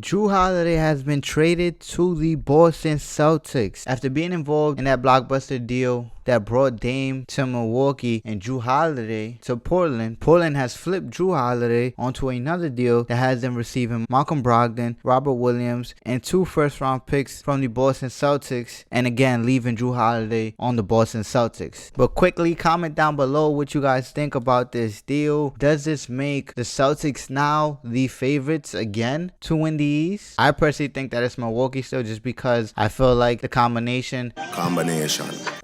Jrue Holiday has been traded to the Boston Celtics after being involved in that blockbuster deal that brought Dame to Milwaukee and Jrue Holiday to Portland. Portland has flipped Jrue Holiday onto another deal that has them receiving Malcolm Brogdon, Robert Williams, and 2 first-round picks from the Boston Celtics, and again leaving Jrue Holiday on the Boston Celtics. But quickly comment down below what you guys think about this deal. Does this make the Celtics now the favorites again to win the East? I personally think that it's Milwaukee still, just because I feel like the combination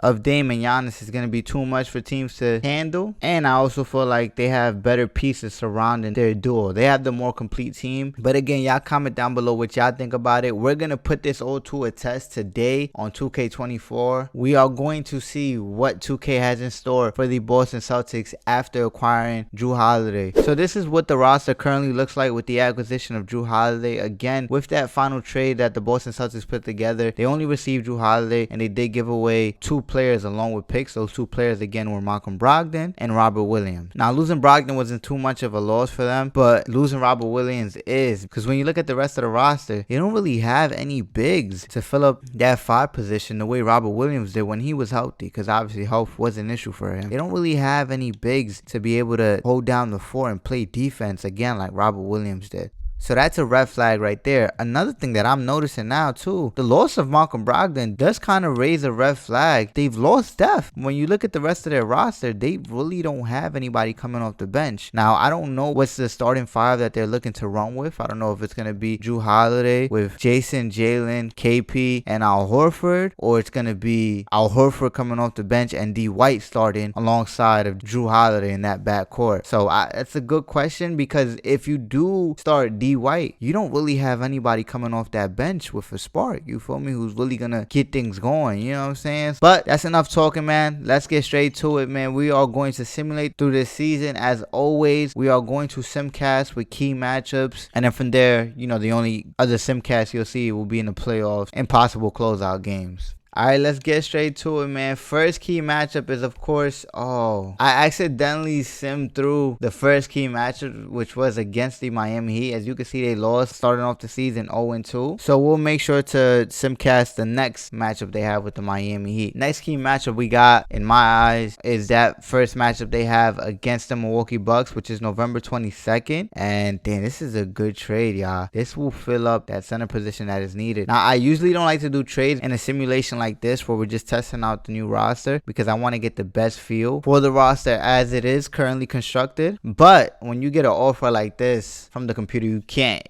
of Dame and Giannis is going to be too much for teams to handle, and I also feel like they have better pieces surrounding their duo. They have the more complete team. But again, y'all comment down below what y'all think about it. We're going to put this all to a test today on 2K24. We are going to see what 2K has in store for the Boston Celtics after acquiring Jrue Holiday. So this is what the roster currently looks like with the acquisition of Jrue Holiday. Again, with that final trade that the Boston Celtics put together, they only received Jrue Holiday, and they did give away 2 players along with picks. Those 2 players again were Malcolm Brogdon and Robert Williams. Now, losing Brogdon wasn't too much of a loss for them, but losing Robert Williams is, because when you look at the rest of the roster, they don't really have any bigs to fill up that 5 position the way Robert Williams did when he was healthy, because obviously health was an issue for him. They don't really have any bigs to be able to hold down the 4 and play defense again like Robert Williams did. So that's a red flag right there. Another thing that I'm noticing now too, the loss of Malcolm Brogdon does kind of raise a red flag. They've lost depth. When you look at the rest of their roster, they really don't have anybody coming off the bench. Now, I don't know what's the starting 5 that they're looking to run with. I don't know if it's going to be Jrue Holiday with Jason, Jalen, KP, and Al Horford, or it's going to be Al Horford coming off the bench and D White starting alongside of Jrue Holiday in that backcourt. So that's a good question, because if you do start D White, you don't really have anybody coming off that bench with a spark, you feel me, who's really gonna get things going, you know what I'm saying? But that's enough talking, man. Let's get straight to it, man. We are going to simulate through this season. As always, we are going to simcast with key matchups, and then from there, you know, the only other simcast you'll see will be in the playoffs and possible closeout games. Alright, let's get straight to it, man. First key matchup is, of course, I accidentally simmed through the first key matchup, which was against the Miami Heat. As you can see, they lost, starting off the season 0-2. So we'll make sure to simcast the next matchup they have with the Miami Heat. Next key matchup we got, in my eyes, is that first matchup they have against the Milwaukee Bucks, which is November 22nd. And damn, this is a good trade, y'all. This will fill up that center position that is needed. Now, I usually don't like to do trades in a simulation like this where we're just testing out the new roster, because I want to get the best feel for the roster as it is currently constructed. But when you get an offer like this from the computer,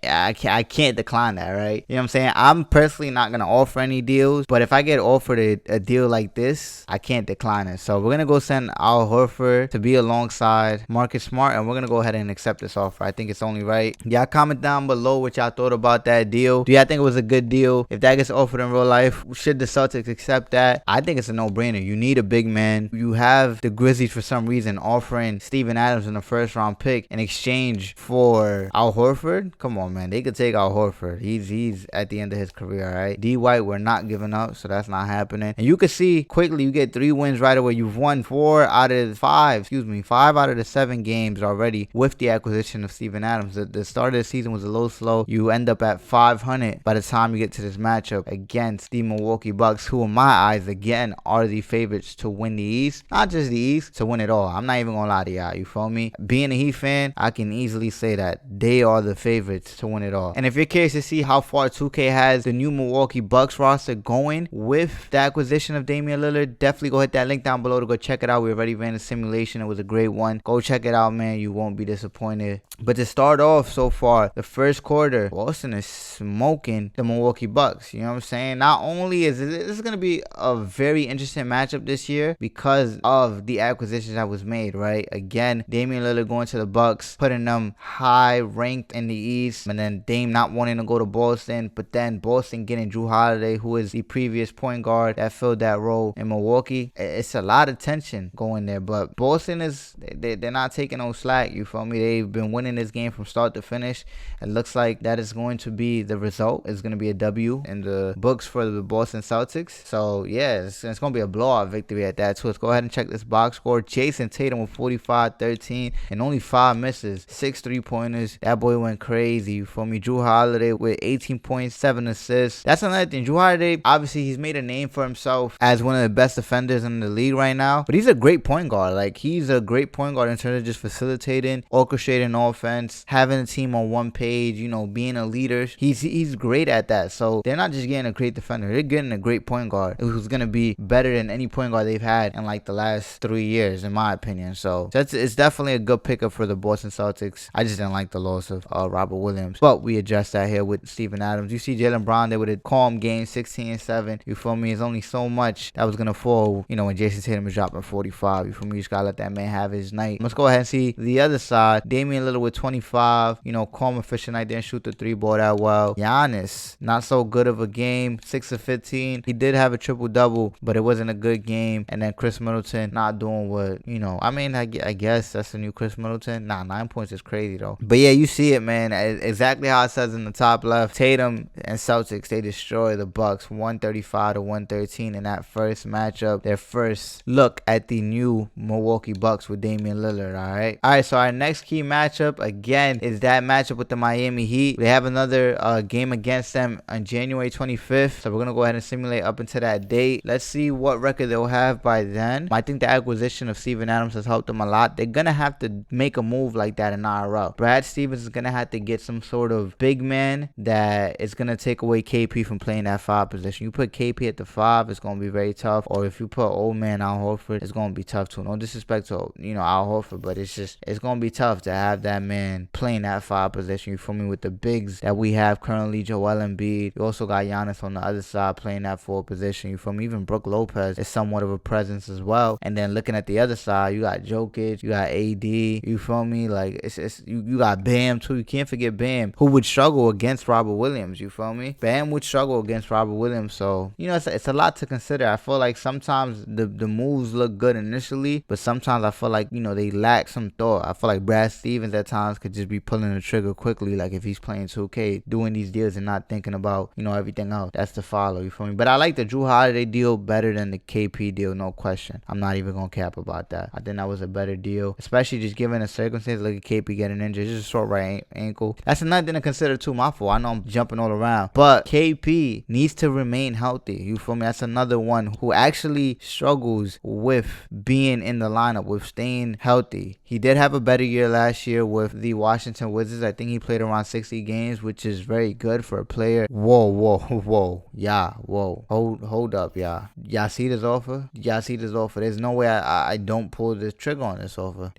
I can't decline that, right? You know what I'm saying? I'm personally not gonna offer any deals, but if I get offered a deal like this, I can't decline it. So we're gonna go send Al Horford to be alongside Marcus Smart, and we're gonna go ahead and accept this offer. I think it's only right. Y'all comment down below what y'all thought about that deal. Do y'all think it was a good deal? If that gets offered in real life, should the Celtics accept that? I think it's a no-brainer. You need a big man. You have the Grizzlies for some reason offering Steven Adams in the first-round pick in exchange for Al Horford. Come on, man. They could take Al Horford. He's at the end of his career, all right? D White, we're not giving up, so that's not happening. And you can see quickly, you get 3 wins right away. You've won 5 out of the 7 games already with the acquisition of Steven Adams. The start of the season was a little slow. You end up at 500 by the time you get to this matchup against the Milwaukee Bucks, who in my eyes again are the favorites to win the East. Not just the East, to win it all. I'm not even gonna lie to y'all, you feel me? Being a Heat fan, I can easily say that they are the favorites to win it all. And if you're curious to see how far 2K has the new Milwaukee Bucks roster going with the acquisition of Damian Lillard, definitely go hit that link down below to go check it out. We already ran a simulation. It was a great one. Go check it out, man. You won't be disappointed. But to start off so far, the first quarter, Boston is smoking the Milwaukee Bucks. You know what I'm saying? Not only is this is going to be a very interesting matchup this year because of the acquisitions that was made, right? Again, Damian Lillard going to the Bucks, putting them high ranked in the East, and then Dame not wanting to go to Boston, but then Boston getting Jrue Holiday, who is the previous point guard that filled that role in Milwaukee. It's a lot of tension going there, but Boston is they're not taking no slack, you feel me? They've been winning this game from start to finish. It looks like that is going to be the result. It's going to be a W in the books for the Boston Celtics. Celtics. So yeah, it's gonna be a blowout victory at that too. Let's go ahead and check this box score. Jason Tatum with 45, 13, and only 5 misses, 6 3-pointers. That boy went crazy. You feel me? Jrue Holiday with 18 points, 7 assists. That's another thing. Jrue Holiday, obviously, he's made a name for himself as one of the best defenders in the league right now. But he's a great point guard. Like, he's a great point guard in terms of just facilitating, orchestrating offense, having a team on one page, you know, being a leader. He's great at that. So they're not just getting a great defender. They're getting a great point guard who's going to be better than any point guard they've had in like the last 3 years, in my opinion. So it's definitely a good pickup for the Boston Celtics. I just didn't like the loss of Robert Williams. But we addressed that here with Steven Adams. You see Jaylen Brown there with a calm game, 16-7. You feel me? There's only so much that was going to fall, you know, when Jason Tatum is dropping 45. You feel me? You just got to let that man have his night. Let's go ahead and see the other side. Damian Lillard with 25. You know, calm, efficient night. Didn't shoot the 3 ball that well. Giannis, not so good of a game. 6 of 15. He did have a triple-double, but it wasn't a good game. And then Chris Middleton not doing what, you know, I mean, I guess that's the new Chris Middleton. Nah, 9 points is crazy, though. But yeah, you see it, man. Exactly how it says in the top left. Tatum and Celtics, they destroy the Bucks 135-113 in that first matchup. Their first look at the new Milwaukee Bucks with Damian Lillard, all right? All right, so our next key matchup, again, is that matchup with the Miami Heat. They have another game against them on January 25th. So we're going to go ahead and simulate up until that date. Let's see what record they'll have by then. I think the acquisition of Steven Adams has helped them a lot. They're going to have to make a move like that in IRL. Brad Stevens is going to have to get some sort of big man that is going to take away KP from playing that 5 position. You put KP at the 5, it's going to be very tough. Or if you put old man Al Horford, it's going to be tough too. No disrespect to, you know, Al Horford, but it's going to be tough to have that man playing that 5 position. You feel me? With the bigs that we have currently, Joel Embiid. You also got Giannis on the other side playing that 4 position. You feel me? Even Brook Lopez is somewhat of a presence as well. And then looking at the other side, you got Jokic, you got AD. You feel me? Like, you got Bam too. You can't forget Bam, who would struggle against Robert Williams. You feel me? Bam would struggle against Robert Williams. So, you know, it's a lot to consider. I feel like sometimes the moves look good initially, but sometimes I feel like, you know, they lack some thought. I feel like Brad Stevens at times could just be pulling the trigger quickly, like if he's playing 2K, doing these deals and not thinking about, you know, everything else. That's the follow. You feel me? But I like the Jrue Holiday deal better than the KP deal, no question. I'm not even gonna cap about that. I think that was a better deal, especially just given the circumstances. Look at KP getting injured, just a short right ankle. That's another thing to consider too. My fault. I know I'm jumping all around, but KP needs to remain healthy. You feel me? That's another one who actually struggles with being in the lineup, with staying healthy. He did have a better year last year with the Washington Wizards. I think he played around 60 games, which is very good for a player. Whoa. Yeah, whoa. Hold up, y'all. Y'all see this offer? There's no way I don't pull the trigger on this offer.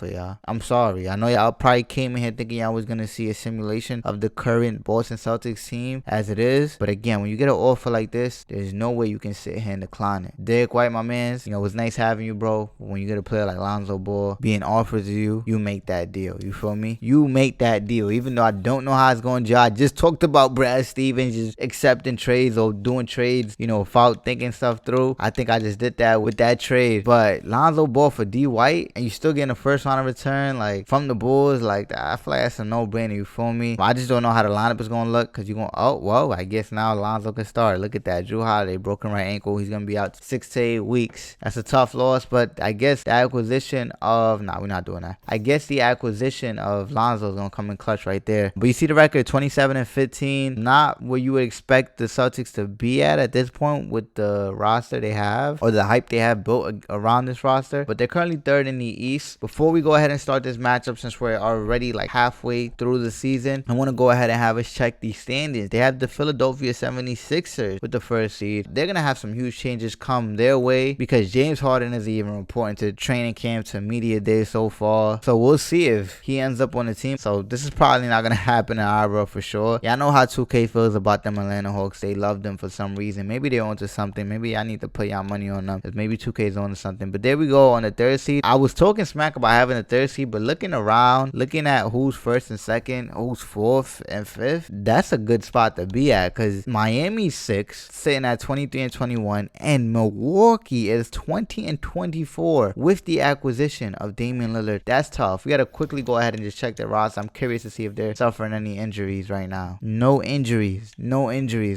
Y'all. I'm sorry. I know y'all probably came in here thinking y'all was going to see a simulation of the current Boston Celtics team as it is. But again, when you get an offer like this, there's no way you can sit here and decline it. Derek White, my mans, you know, it was nice having you, bro. When you get a player like Lonzo Ball being offered to you, you make that deal. You feel me? You make that deal. Even though I don't know how it's going to. I just talked about Brad Stevens just accepting trades or doing trades, you know, without thinking stuff through. I think I just did that with that trade. But Lonzo Ball for D White, and you still getting a first round of return, like, from the Bulls, like, I feel like that's a no-brainer. You feel me? I just don't know how the lineup is going to look, because you're going, oh, well, I guess now Lonzo can start. Look at that. Jrue Holiday, broken right ankle. He's going to be out 6 to 8 weeks. That's a tough loss, but I guess the acquisition of, we're not doing that. I guess the acquisition of Lonzo is going to come in clutch right there. But you see the record, 27-15. Not where you would expect the Celtics to be at this point with the roster they have, or the hype they have built around this roster. But they're currently 3rd in the East. Before we go ahead and start this matchup, since we're already like halfway through the season, I want to go ahead and have us check the standings. They have the Philadelphia 76ers with the 1st seed. They're going to have some huge changes come their way because James Harden is even reporting to training camp, to media day so far. So we'll see if he ends up on the team. So this is probably not going to happen in Iowa for sure. Yeah, I know how 2K feels about them Atlanta Hawks. They love them for some reason. Maybe they're onto something. Maybe I need to put y'all money on them, because maybe 2K is onto something. But there we go on the 3rd seed. I was talking smack about having a 3rd seed, but looking around, looking at who's 1st and 2nd, who's 4th and 5th, that's a good spot to be at, because Miami's 6th, sitting at 23-21, and Milwaukee is 20-24 with the acquisition of Damian Lillard. That's tough. We got to quickly go ahead and just check the roster. I'm curious to see if they're suffering any injuries right now. No injuries.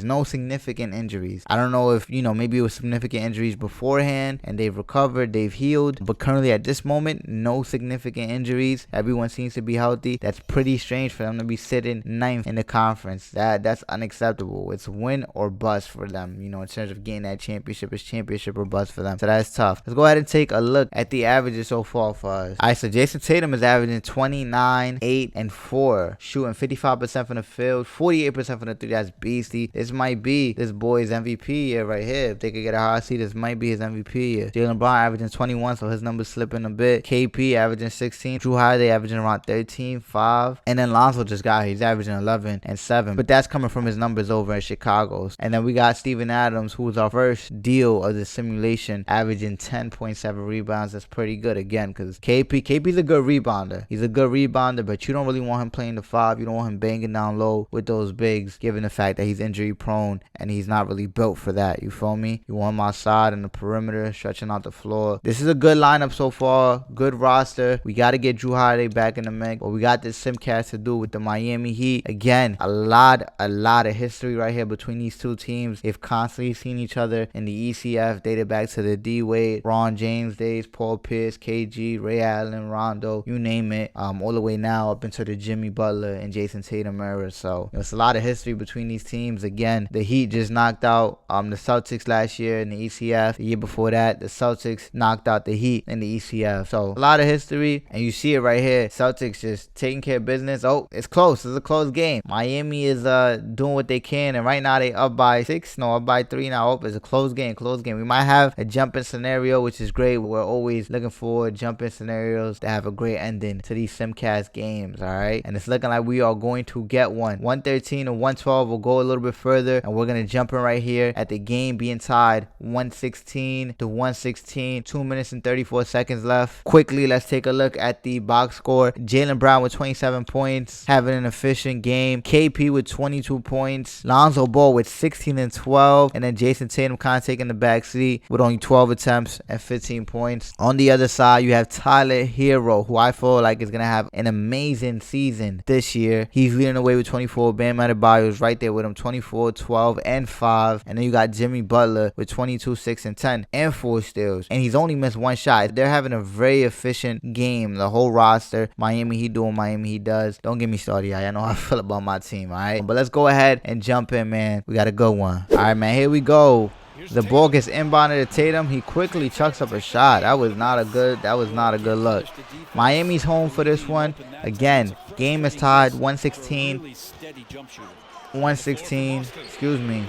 No significant injuries. I don't know if, maybe it was significant injuries beforehand and they've recovered, they've healed. But currently at this moment, no significant injuries. Everyone seems to be healthy. That's pretty strange for them to be sitting 9th in the conference. That's unacceptable. It's win or bust for them, in terms of getting that championship. It's championship or bust for them. So that's tough. Let's go ahead and take a look at the averages so far for us. All right, so Jason Tatum is averaging 29, 8, and 4, shooting 55% from the field, 48% from the 3. That's beastie. This might be this boy's MVP year right here. If they could get a high seed, this might be his MVP year. Jaylen Brown averaging 21, so his numbers slipping a bit. KP averaging 16. Jrue Holiday averaging around 13, 5. And then Lonzo just got here. He's averaging 11 and 7. But that's coming from his numbers over in Chicago's. And then we got Steven Adams, who was our first deal of the simulation, averaging 10.7 rebounds. That's pretty good again, because KP's a good rebounder. He's a good rebounder, but you don't really want him playing the 5. You don't want him banging down low with those bigs, given the fact that he's injury prone and he's not really built for that. You feel me? You want him outside in the perimeter, stretching out the floor. This is a good lineup so far. Good roster. We got to get Jrue Holiday back in the mix. But we got this simcast to do with the Miami Heat. Again, a lot of history right here between these two teams. They've constantly seen each other in the ECF, dated back to the D-Wade, Ron James days, Paul Pierce, KG, Ray Allen, Rondo, you name it, all the way now up into the Jimmy Butler and Jason Tatum era. So it's a lot of history between these teams. Again, the Heat just knocked out the Celtics last year in the ECF. The year before that, the Celtics knocked out the Heat in the ECF. So a lot of history, and you see it right here. Celtics just taking care of business. Oh, it's close. It's a close game. Miami is doing what they can, and right now they up by 6. No, up by 3 now. Oh, it's a close game. We might have a jumping scenario, which is great. We're always looking for jumping scenarios to have a great ending to these simcast games, all right? And it's looking like we are going to get one. 113 to 112. We'll go a little bit further, and we're going to jump in right here at the game being tied 116 to 116. 2 minutes and 34 seconds left. Quickly, let's take a look at the box score. Jaylen Brown with 27 points, having an efficient game. KP with 22 points. Lonzo Ball with 16 and 12. And then Jason Tatum kind of taking the back seat with only 12 attempts and 15 points. On the other side, you have Tyler Hero, who I feel like is going to have an amazing season this year. He's leading the way with 24. Bam Adebayo is right there with him, 24, 12, and 5. And then you got Jimmy Butler with 22, 6, and 10, and 4 steals. And he's only missed 1 shot. They're having a very efficient game, the whole roster. Miami Heat doing Miami Heat does. Don't get me started, y'all. I know how I feel about my team, all right? But let's go ahead and jump in, man. We got a good one. All right, man, here we go. The ball gets inbounded to Tatum. He quickly chucks up a shot. That was not a good look. Miami's home for this one. Again, game is tied 116. 116. Excuse me.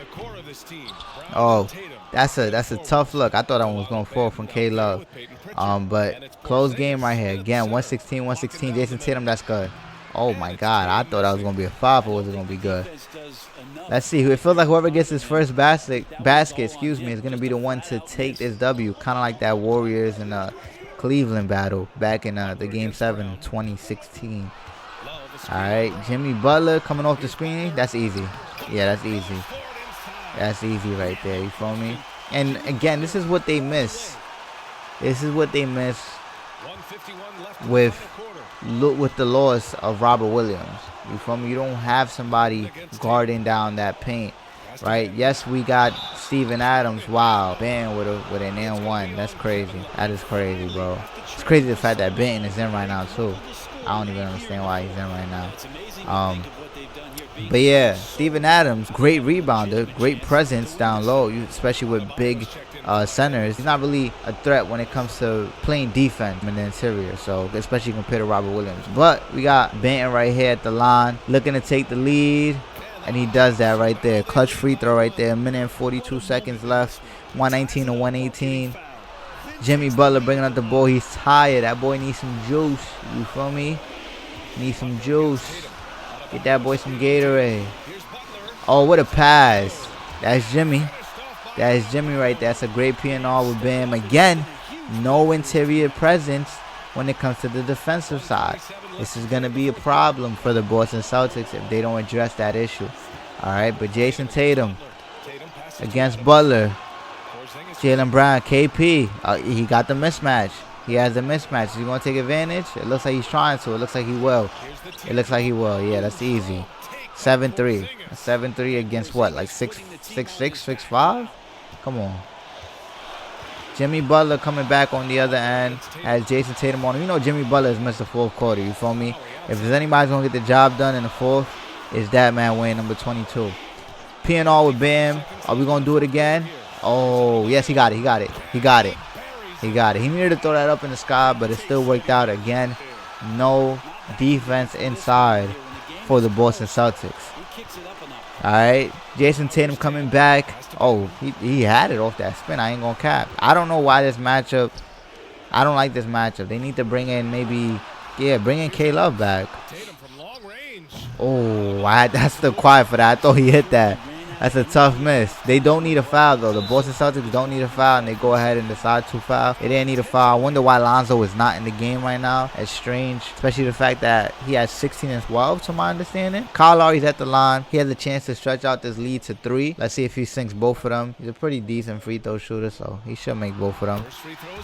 Oh, that's a tough look. I thought that one was going to fall from K-Love. But close game right here. Again, 116, 116. Jason Tatum, that's good. Oh my God, I thought that was going to be a foul, but was it going to be good? Let's see. It feels like whoever gets his first basket, is going to be the one to take this W. Kind of like that Warriors and Cleveland battle back in the Game 7 2016. All right, Jimmy Butler coming off the screen. That's easy. Yeah, that's easy. That's easy right there. You feel me? And again, this is what they miss. This is what they miss with the loss of Robert Williams. You feel me? You don't have somebody guarding down that paint, right? Yes, we got Steven Adams. Wow, Bam with an and one. That's crazy. That is crazy, bro. It's crazy the fact that Benton is in right now too. I don't even understand why he's in right now. But yeah, Steven Adams, great rebounder, great presence down low, especially with big centers. He's not really a threat when it comes to playing defense in the interior, so especially compared to Robert Williams. But we got Benton right here at the line, looking to take the lead, and he does that right there. Clutch free throw right there. 1 minute and 42 seconds left. 119 to 118. Jimmy Butler bringing up the ball. He's tired. That boy needs some juice. You feel me? Needs some juice. Get that boy some Gatorade. Oh, what a pass. That's Jimmy. That is Jimmy right there. That's a great P&R with Bam. Again, no interior presence when it comes to the defensive side. This is going to be a problem for the Boston Celtics if they don't address that issue. All right, but Jason Tatum against Butler. Jaylen Brown, KP. He got the mismatch. He has the mismatch. Is he going to take advantage? It looks like he's trying to. It looks like he will. Yeah, that's easy. 7-3. 7-3 against what? Like 6'6", 6'5"? Come on. Jimmy Butler coming back on the other end has Jason Tatum on him. You know Jimmy Butler has missed the fourth quarter, you feel me? If there's anybody's going to get the job done in the fourth, it's that man Wayne, number 22. P&R with Bam. Are we going to do it again? Oh, yes, he got it. He got it. He got it. He got it. He needed to throw that up in the sky, but it still worked out again. No defense inside for the Boston Celtics. All right, Jason Tatum coming back. Oh, he had it off that spin. I ain't gonna cap. I don't know why this matchup. I don't like this matchup. They need to bring in bring in K Love back. Oh, that's still quiet for that. I thought he hit that. That's a tough miss. They don't need a foul, though. The Boston Celtics don't need a foul, and they go ahead and decide to foul. They didn't need a foul. I wonder why Lonzo is not in the game right now. It's strange, especially the fact that he has 16 and 12, to my understanding. Kyle Lowry's at the line. He has a chance to stretch out this lead to 3. Let's see if he sinks both of them. He's a pretty decent free throw shooter, so he should make both of them.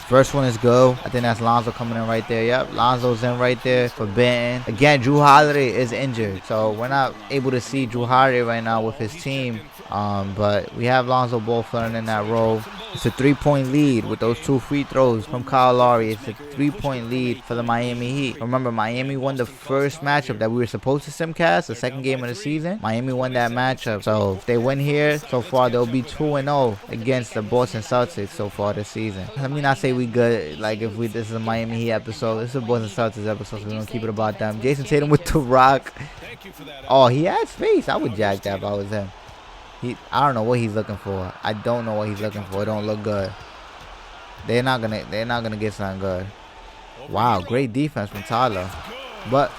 First one is go. I think that's Lonzo coming in right there. Yep, Lonzo's in right there for Benton. Again, Jrue Holiday is injured, so we're not able to see Jrue Holiday right now with his team. But we have Lonzo Ball filling in that role. It's a 3-point lead with those 2 free throws from Kyle Lowry. It's a 3-point lead for the Miami Heat. Remember, Miami won the first matchup that we were supposed to simcast, the second game of the season. Miami won that matchup. So if they win here, so far they'll be 2-0 against the Boston Celtics so far this season. Let me not say we good. Like if this is a Miami Heat episode, this is a Boston Celtics episode, so we're gonna keep it about them. Jason Tatum with the rock. Oh, he had space. I would jack that if I was him. I don't know what he's looking for. I don't know what he's looking for. It don't look good. They're not gonna get something good. Wow, great defense from Tyler. But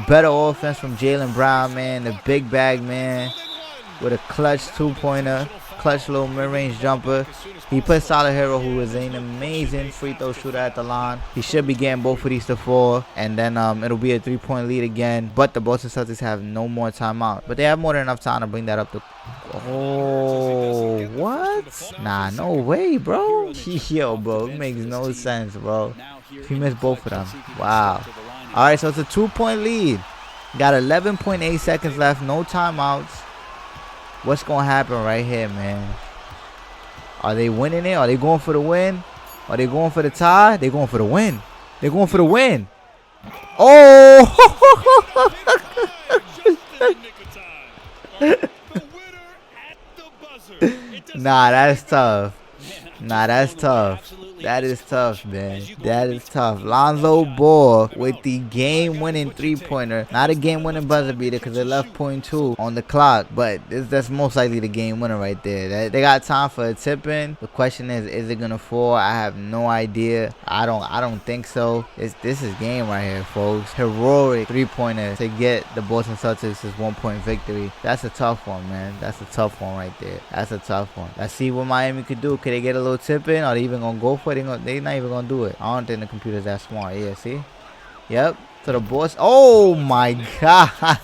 better offense from Jaylen Brown, man. The big bag man with a clutch 2-pointer. Clutch little mid-range jumper. He put Tyler Hero, who is an amazing free throw shooter, at the line. He should be getting both of these to 4, and then it'll be a 3-point lead again. But the Boston Celtics have no more timeout. But they have more than enough time to bring that up to. Oh, what? Nah, no way, bro. Yo, bro, it makes no sense, bro. He missed both of them. Wow. All right, so it's a 2-point lead. Got 11.8 seconds left. No timeouts. What's going to happen right here, man? Are they winning it? Are they going for the win? Are they going for the tie? They're going for the win. They're going for the win. Oh! Nah, that's tough. Nah, that's tough. That is tough, man. That is tough. Lonzo Ball with the game-winning 3-pointer. Not a game-winning buzzer beater because they left .2 on the clock. But that's most likely the game-winner right there. They got time for a tip-in. The question is it going to fall? I have no idea. I don't think so. This is game right here, folks. Heroic 3-pointer to get the Boston Celtics this 1-point victory. That's a tough one, man. That's a tough one right there. That's a tough one. Let's see what Miami could do. Could they get a little tip-in? Are they even going to go for it? They're not even gonna do it. I don't think the computer's that smart. Yeah, see? Yep. To the boss. Oh my god.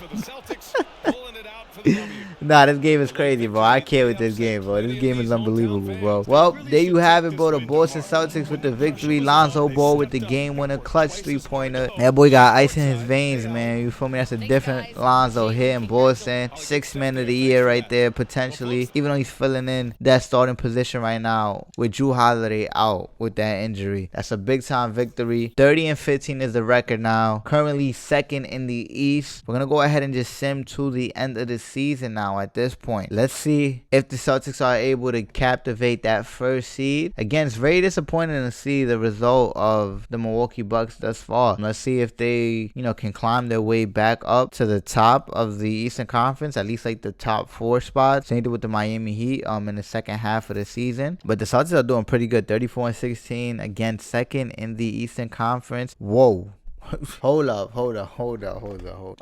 Nah, this game is crazy, bro. I can't with this game, bro. This game is unbelievable, bro. Well, there you have it, bro. The Boston Celtics with the victory. Lonzo Ball with the game-winner clutch 3-pointer. That boy got ice in his veins, man. You feel me? That's a different Lonzo here in Boston. 6th man of the year right there, potentially. Even though he's filling in that starting position right now with Jrue Holiday out with that injury. That's a big-time victory. 30-15 is the record now. Currently 2nd in the East. We're going to go ahead and just sim to the end of the season now. At this point, let's see if the Celtics are able to captivate that first seed. Again, it's very disappointing to see the result of the Milwaukee Bucks thus far. Let's see if they, can climb their way back up to the top of the Eastern Conference, at least like the top 4 spots. Same thing with the Miami Heat in the second half of the season. But the Celtics are doing pretty good. 34-16, again, 2nd in the Eastern Conference. Whoa. Hold up.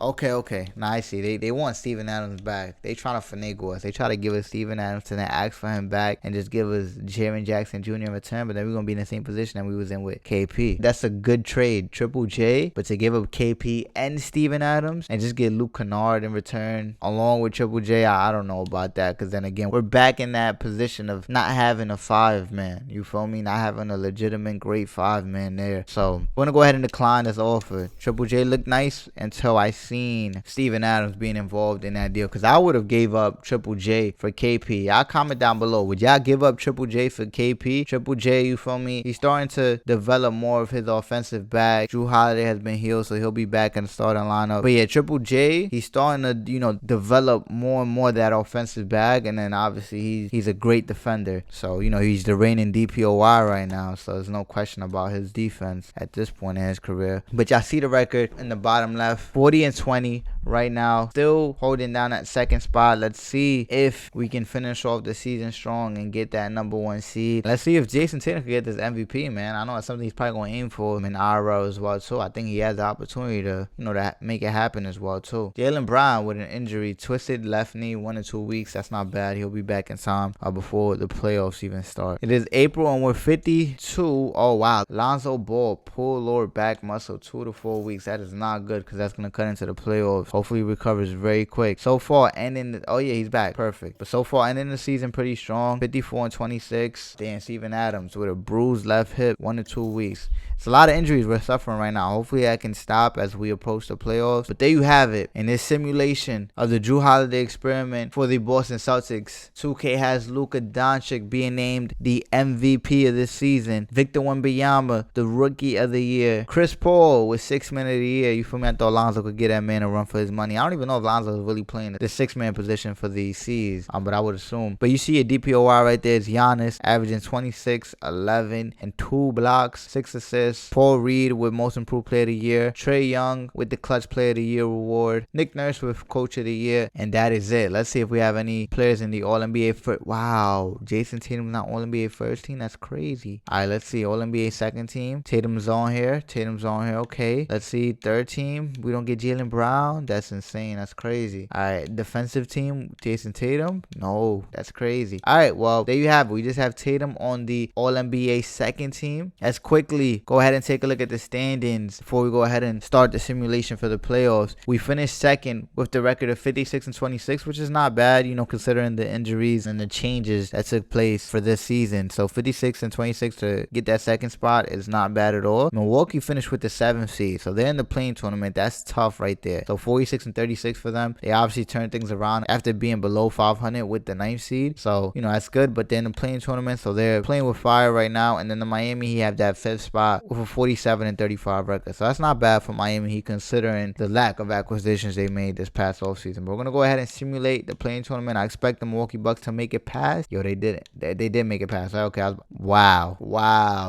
Okay. Now I see. They want Steven Adams back. They trying to finagle us. They try to give us Steven Adams and then ask for him back and just give us Jaren Jackson Jr. in return. But then we're going to be in the same position that we was in with KP. That's a good trade. Triple J. But to give up KP and Steven Adams and just get Luke Kennard in return along with Triple J, I don't know about that. Because then again, we're back in that position of not having a 5-man. You feel me? Not having a legitimate great 5-man there. So we're going to go ahead and decline this offer. Triple J looked nice until I seen Steven Adams being involved in that deal, because I would have gave up Triple J for KP. Y'all comment down below. Would y'all give up Triple J for KP? Triple J, you feel me? He's starting to develop more of his offensive bag. Jrue Holiday has been healed, so he'll be back in the starting lineup. But yeah, Triple J, he's starting to, develop more and more that offensive bag. And then obviously he's a great defender. So, he's the reigning DPOY right now. So there's no question about his defense at this point in his career. But y'all see the record in the bottom left, 40-20 right now, still holding down that second spot. Let's see if we can finish off the season strong and get that #1 seed. Let's see if Jason Tatum can get this MVP, man. I know it's something he's probably going to aim for in IRL as well too. I think he has the opportunity to, to make it happen as well too. Jaylen Brown with an injury, twisted left knee, 1 to 2 weeks. That's not bad. He'll be back in time before the playoffs even start. It is April and we're 52. Oh wow, Lonzo Ball pulled lower back muscle, 2 to 4 weeks. That is not good, because that's going to cut into the playoffs. Hopefully he recovers very quick. So far ending oh yeah, he's back, perfect. But so far ending the season pretty strong, 54-26. Damn, Steven Adams with a bruised left hip, 1 to 2 weeks. It's a lot of injuries we're suffering right now. Hopefully that can stop as we approach the playoffs. But there you have it. In this simulation of the Jrue Holiday experiment for the Boston Celtics, 2K has Luka Doncic being named the MVP of this season. Victor Wembanyama, the Rookie of the Year. Chris Paul with 6th Man of the Year. You feel me? I thought Lonzo could get that man a run for his money. I don't even know if Lonzo is really playing the 6th-man position for the C's, but I would assume. But you see a DPOY right there is Giannis, averaging 26, 11, and 2 blocks, 6 assists. Paul Reed with Most Improved Player of the Year. Trae Young with the Clutch Player of the Year award. Nick Nurse with Coach of the Year. And that is it. Let's see if we have any players in the All-NBA first. Wow. Jason Tatum's not All-NBA first team. That's crazy. All right, let's see. All-NBA second team. Tatum's on here. Okay. Let's see. Third team. We don't get Jaylen Brown. That's insane. That's crazy. All right. Defensive team. Jason Tatum. No. That's crazy. All right. Well, there you have it. We just have Tatum on the All-NBA second team. Let's quickly go ahead and take a look at the standings before we go ahead and start the simulation for the playoffs. We finished second with the record of 56-26, which is not bad, considering the injuries and the changes that took place for this season. So 56-26 to get that second spot is not bad at all. Milwaukee finished with the 7th seed, so they're in the play-in tournament. That's tough right there. So 46-36 for them. They obviously turned things around after being below 500 with the 9th seed. So, that's good, but they're in the play-in tournament, so they're playing with fire right now. And then the Miami, he have that 5th spot with a 47-35 record. So that's not bad for Miami Heat, considering the lack of acquisitions they made this past offseason. But we're going to go ahead and simulate the play-in tournament. I expect the Milwaukee Bucks to make it past. Yo, they didn't. They did make it past. Okay. Wow,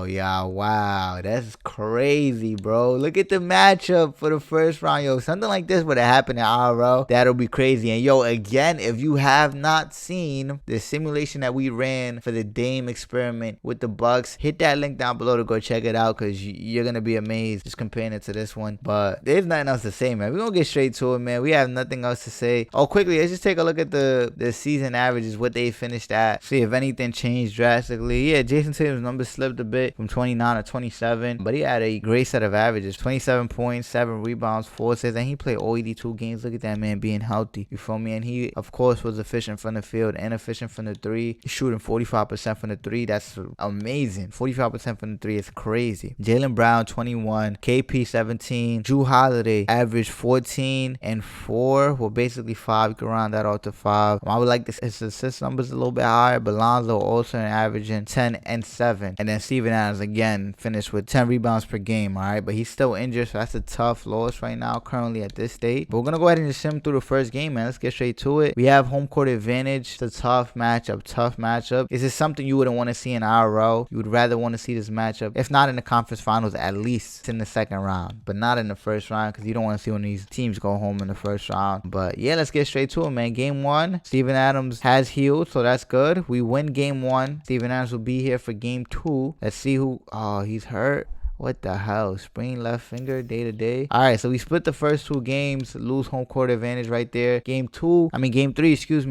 y'all. Wow. That's crazy, bro. Look at the matchup for the first round. Yo, something like this would have happened in IRL. That'll be crazy. And yo, again, if you have not seen the simulation that we ran for the Dame experiment with the Bucks, hit that link down below to go check it out, because you're going to be amazed just comparing it to this one. But there's nothing else to say, man. We're going to get straight to it, man. We have nothing else to say. Oh, quickly, let's just take a look at the season averages, what they finished at. See if anything changed drastically. Yeah, Jason Tatum's numbers slipped a bit from 29 to 27, but he had a great set of averages. 27 points, 7 rebounds, 4 assists, and he played all 82 games. Look at that man being healthy. You feel me? And he, of course, was efficient from the field and efficient from the 3. He's shooting 45% from the 3. That's amazing. 45% from the 3 is crazy. Jaylen Brown, 21. KP, 17. Jrue Holiday averaged 14 and 4. Well, basically 5. You can round that off to 5. I would like his assist numbers a little bit higher, but Lonzo also averaging 10 and 7. And then Steven Adams again finished with 10 rebounds per game. All right, but he's still injured, so that's a tough loss right now currently at this state. But we're gonna go ahead and just sim through the first game, man. Let's get straight to it. We have home court advantage. It's a tough matchup. Is this something you wouldn't want to see in IRL? You would rather want to see this matchup, if not in the conference finals, at least in the second round, but not in the first round, because you don't want to see one of these teams go home in the first round. But yeah, let's get straight to it, man. Game 1, Steven Adams has healed, so that's good. We win game 1. Steven Adams will be here for game 2. Let's see who. Oh, he's hurt. What the hell? Sprained left finger, day to day. All right, so we split the first 2 games, lose home court advantage right there. Game 3,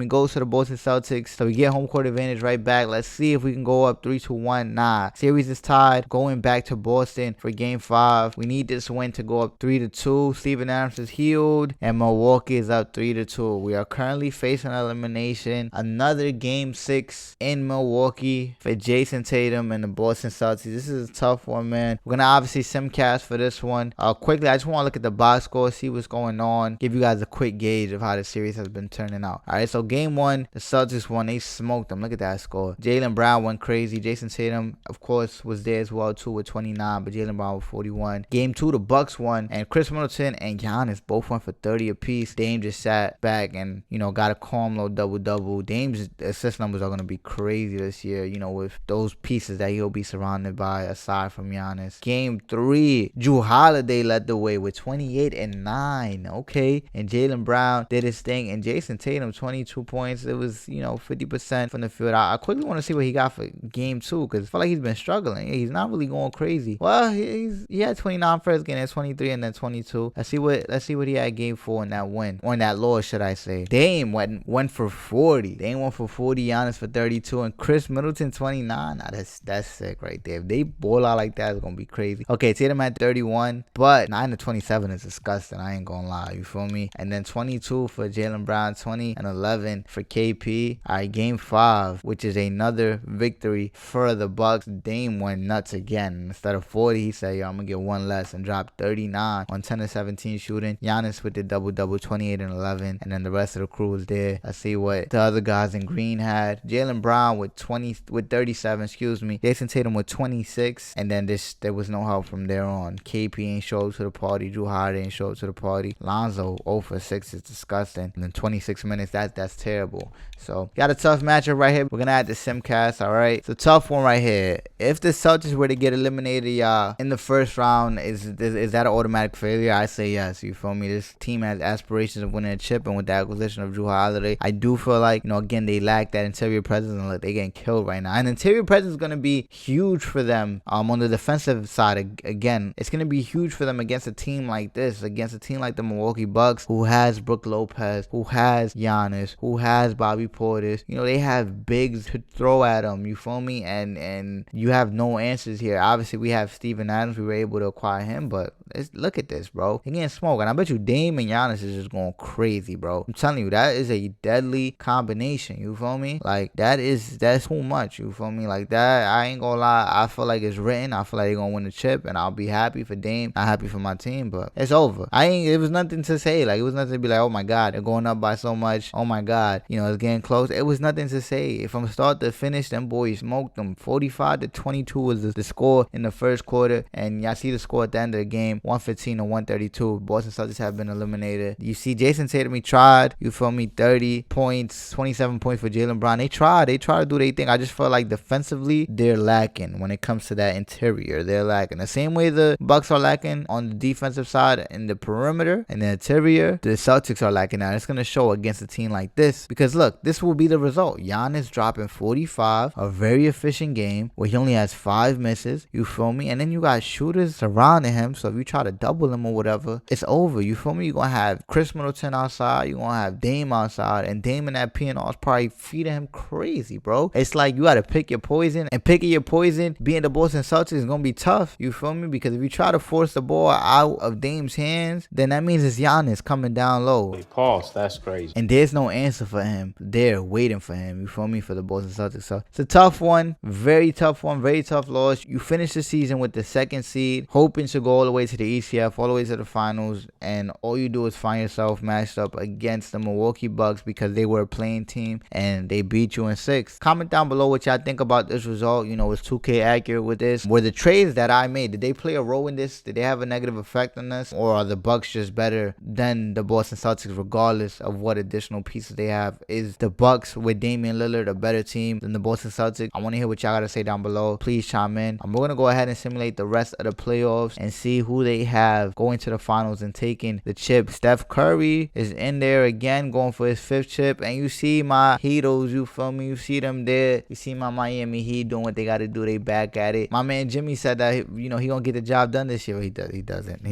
goes to the Boston Celtics. So we get home court advantage right back. Let's see if we can go up 3-1. Nah, series is tied. Going back to Boston for game 5. We need this win to go up 3-2. Steven Adams is healed, and Milwaukee is up 3-2. We are currently facing elimination. Another game 6 in Milwaukee for Jason Tatum and the Boston Celtics. This is a tough one, man. We're gonna gonna obviously simcast for this one. Quickly, I just want to look at the box score, see what's going on, give you guys a quick gauge of how the series has been turning out. All right, so game one, the Celtics won. They smoked them. Look at that score. Jaylen Brown went crazy. Jason Tatum, of course, was there as well too with 29, but Jaylen Brown with 41. Game two, the Bucks won, and Chris Middleton and Giannis both went for 30 apiece. Dame just sat back and, you know, got a calm little double-double. Dame's assist numbers are going to be crazy this year, you know, with those pieces that he'll be surrounded by aside from Giannis. Game three, Jrue Holiday led the way with 28 and 9. Okay. And Jaylen Brown did his thing. And Jason Tatum, 22 points. It was, you know, 50% from the field. I quickly want to see what he got for game two, because I feel like he's been struggling. He's not really going crazy. Well, he had 29 first game, and 23, and then 22. Let's see what he had game four in that win. Or in that loss, should I say. Dame went for 40. Dame went for 40, Giannis for 32, and Chris Middleton 29. Nah, that's sick right there. If they ball out like that, it's gonna be crazy. Okay, Tatum had 31, but 9 to 27 is disgusting. I ain't gonna lie, you feel me? And then 22 for Jaylen Brown, 20 and 11 for KP. All right, game five, which is another victory for the Bucks. Dame went nuts again. Instead of 40, he said, yo, I'm gonna get one less, and dropped 39 on 10 to 17 shooting. Giannis with the double-double, 28 and 11, and then the rest of the crew was there. Let's see what the other guys in green had. Jaylen Brown with 37, excuse me. Jason Tatum with 26, and then there was no help from there on. KP ain't show up to the party. Jrue Holiday ain't show up to the party. Lonzo 0 for 6 is disgusting. And then 26 minutes, that's terrible. So got a tough matchup right here. We're gonna add the simcast. All right, it's a tough one right here. If the Celtics were to get eliminated, y'all, in the first round, is that an automatic failure? I say yes. You feel me? This team has aspirations of winning a chip, and with the acquisition of Jrue Holiday, I do feel like, you know, again, they lack that interior presence, and like, they getting killed right now. And interior presence is gonna be huge for them. On the defensive side, again, it's gonna be huge for them against a team like this, against a team like the Milwaukee Bucks, who has Brook Lopez, who has Giannis, who has Bobby Portis. You know, they have bigs to throw at them. You feel me? And you have no answers here. Obviously, we have Steven Adams. We were able to acquire him, but look at this, bro. He getting smoked, and I bet you Dame and Giannis is just going crazy, bro. I'm telling you, that is a deadly combination. You feel me? Like, that's too much. You feel me? Like that, I ain't gonna lie. I feel like it's written. I feel like they're gonna win the chip, and I'll be happy for Dame. Not happy for my team, but it's over. It was nothing to say. Like, it was nothing to be like, oh my god, they're going up by so much. Oh my god, you know, it's getting close. It was nothing to say. From start to finish, them boys smoked them. 45 to 22 was the score in the first quarter, and y'all see the score at the end of the game, 115 to 132. Boston Celtics have been eliminated. You see Jason Tatum, he tried. You feel me? 30 points, 27 points for Jaylen Brown. They tried to do their thing. I just feel like defensively, they're lacking when it comes to that interior. They're lacking. The same way the Bucks are lacking on the defensive side in the perimeter and the interior, the Celtics are lacking now. It's going to show against a team like this, because look, this will be the result. Giannis dropping 45, a very efficient game where he only has 5 misses. You feel me? And then you got shooters surrounding him, so if you try to double him or whatever, it's over. You feel me? You're going to have Chris Middleton outside. You're going to have Dame outside, and Dame and that P&R is probably feeding him crazy, bro. It's like you got to pick your poison, and picking your poison being the Boston Celtics is going to be tough. You feel me? Because if you try to force the ball out of Dame's hands, then that means it's Giannis coming down low. Pause. That's crazy. And there's no answer for him. They're waiting for him. You feel me? For the Boston Celtics. So it's a tough one. Very tough one. Very tough loss. You finish the season with the 2nd seed, hoping to go all the way to the ECF, all the way to the finals, and all you do is find yourself matched up against the Milwaukee Bucks because they were a playing team and they beat you in 6. Comment down below what y'all think about this result. You know, is 2K accurate with this? Were the trades that I made, did they play a role in this? Did they have a negative effect on this? Or are the Bucks just better than the Boston Celtics regardless of what additional pieces they have? Is the Bucks with Damian Lillard a better team than the Boston Celtics? I want to hear what y'all got to say down below. Please chime in. We're going to go ahead and simulate the rest of the playoffs and see who they have going to the finals and taking the chip. Steph Curry is in there again, going for his 5th chip. And you see my Heatos, you feel me? You see them there. You see my Miami Heat doing what they got to do. They back at it. My man Jimmy said that, you know, he going to get the job done this year. He doesn't.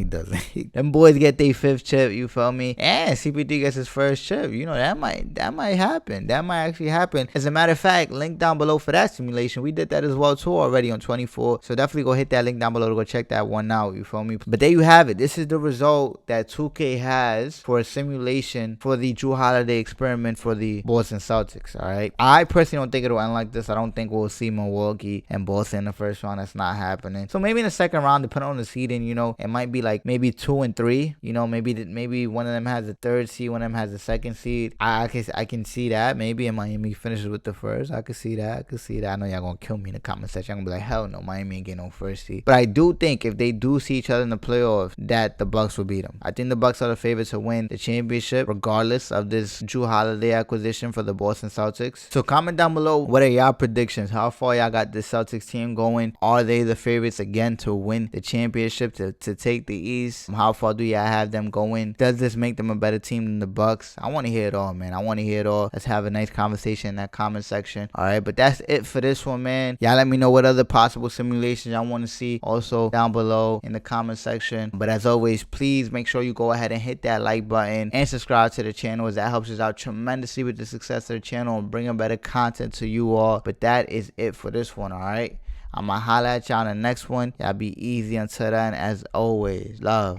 Them boys get their 5th chip, you feel me? And CP3 gets his 1st chip. You know, that might happen. That might actually happen. As a matter of fact, link down below for that simulation. We did that as well too already on 24. So definitely go hit that link down below to go check that one out. You feel me? But there you have it. This is the result that 2K has for a simulation for the Jrue Holiday experiment for the Boston Celtics. All right. I personally don't think it'll end like this. I don't think we'll see Milwaukee and Boston in the first round. That's not happening. So maybe in the second round, depending on the seeding, it might be like maybe 2 and 3. Maybe one of them has the third seed, one of them has the second seed. I can see that. Maybe in Miami finishes with the first. I could see that. I know y'all gonna kill me in the comment section. I'm gonna be like, hell no, Miami ain't getting no first seed. But I do think if they do see each other in the playoffs, that the Bucks will beat them. I think the Bucks are the favorites to win the championship, regardless of this Jrue Holiday acquisition for the Boston Celtics. So comment down below, what are y'all predictions? How far y'all got the Celtics team going? Are they the favorites again to win the championship, to take the East? How far do y'all have them going? Does this make them a better team than the Bucks? I want to hear it all, man. I want to hear it all. Let's have a nice conversation in that comment section. All right, but that's it for this one, man. Y'all let me know what other possible simulations y'all want to see also down below in the comment section. But as always, please make sure you go ahead and hit that like button and subscribe to the channel, as that helps us out tremendously with the success of the channel and bringing better content to you all. But that is it for this one. All right, I'm gonna holla at y'all in the next one. Y'all be easy until then. As always, love.